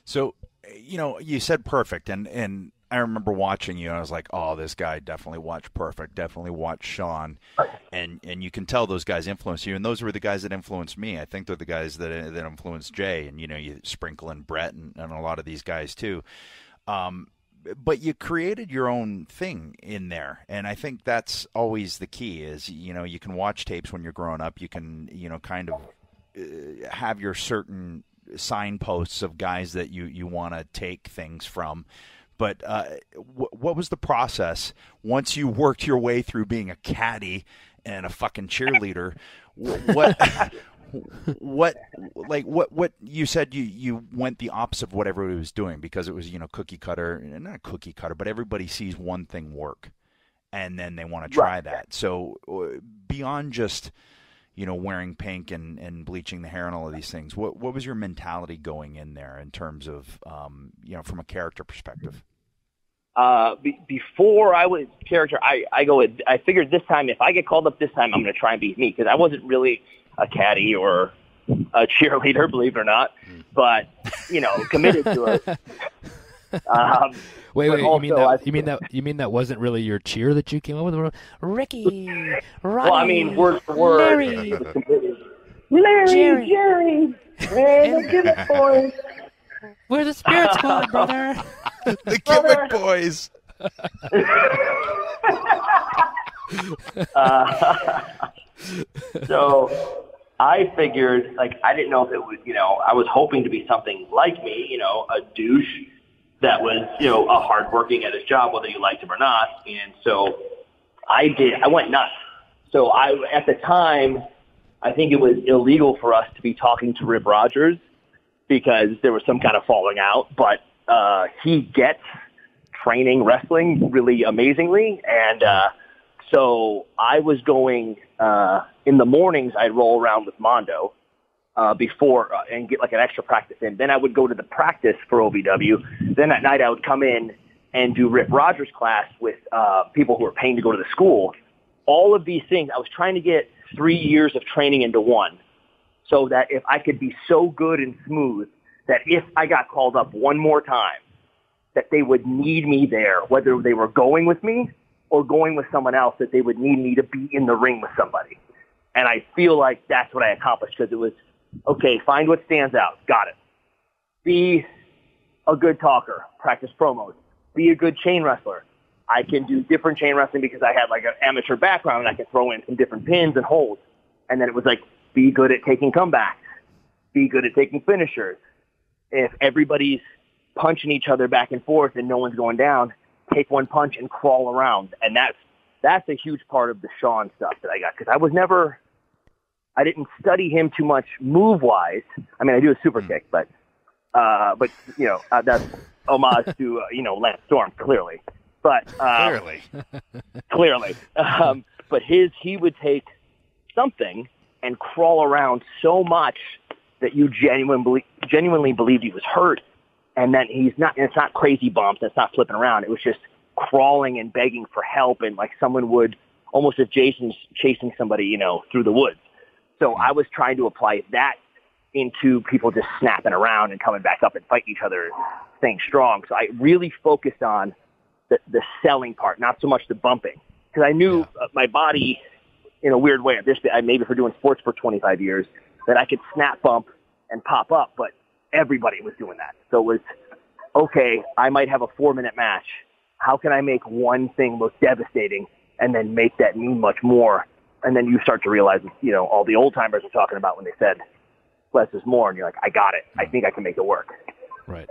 So, you said perfect, and I remember watching you, and I was like, oh, this guy definitely watched Perfect, definitely watched Sean, and you can tell those guys influenced you, and those were the guys that influenced me. I think they're the guys that influenced Jay, and you sprinkle in Brett and a lot of these guys too. But you created your own thing in there, and I think that's always the key. Is you can watch tapes when you're growing up, you can kind of have your certain signposts of guys that you want to take things from. But what was the process once you worked your way through being a caddy and a fucking cheerleader? What you said you went the opposite of what everybody was doing because it was cookie cutter, not cookie cutter, but everybody sees one thing work, and then they want to try that. So beyond just wearing pink and bleaching the hair and all of these things, what was your mentality going in there in terms of from a character perspective? Before I was character, I figured this time, if I get called up this time, I'm going to try and be me, because I wasn't really a caddy or a cheerleader, believe it or not, but, committed to it. Wait, also, you mean that wasn't really your cheer that you came up with? Ricky, Ronnie, well, I mean, word for word. Larry, Jerry, and the Gimmick Boys. We're the Spirit Squad, brother. The Gimmick Boys. So I figured, I didn't know if it was, I was hoping to be something like me, a douche that was, a hardworking at his job, whether you liked him or not. And so I went nuts. So at the time, I think it was illegal for us to be talking to Rip Rogers because there was some kind of falling out, but he gets training wrestling really amazingly. And so I was going in the mornings, I'd roll around with Mondo before and get an extra practice in. Then I would go to the practice for OVW. Then at night I would come in and do Rip Rogers class with people who were paying to go to the school. All of these things, I was trying to get 3 years of training into one, so that if I could be so good and smooth that if I got called up one more time, that they would need me there, whether they were going with me or going with someone else, that they would need me to be in the ring with somebody. And I feel like that's what I accomplished, because it was, okay, find what stands out. Got it. Be a good talker. Practice promos. Be a good chain wrestler. I can do different chain wrestling because I had an amateur background, and I can throw in some different pins and holds. And then it was be good at taking comebacks. Be good at taking finishers. If everybody's punching each other back and forth and no one's going down, take one punch and crawl around. And that's a huge part of the Sean stuff that I got, because I didn't study him too much move-wise. I mean, I do a super kick, but that's homage to, Lance Storm, clearly. But clearly. But he would take something and crawl around so much that you genuinely believed he was hurt, and then it's not crazy bumps, it's not flipping around. It was just crawling and begging for help, and someone would, almost as Jason's chasing somebody, through the woods. So I was trying to apply that into people just snapping around and coming back up and fighting each other, staying strong. So I really focused on the selling part, not so much the bumping, because I knew my body, in a weird way, maybe for doing sports for 25 years, that I could snap bump and pop up, but everybody was doing that. So it was, okay, I might have a 4-minute match. How can I make one thing look devastating and then make that mean much more? And then you start to realize, all the old timers are talking about when they said less is more, and you're like, I got it. I think I can make it work. Right.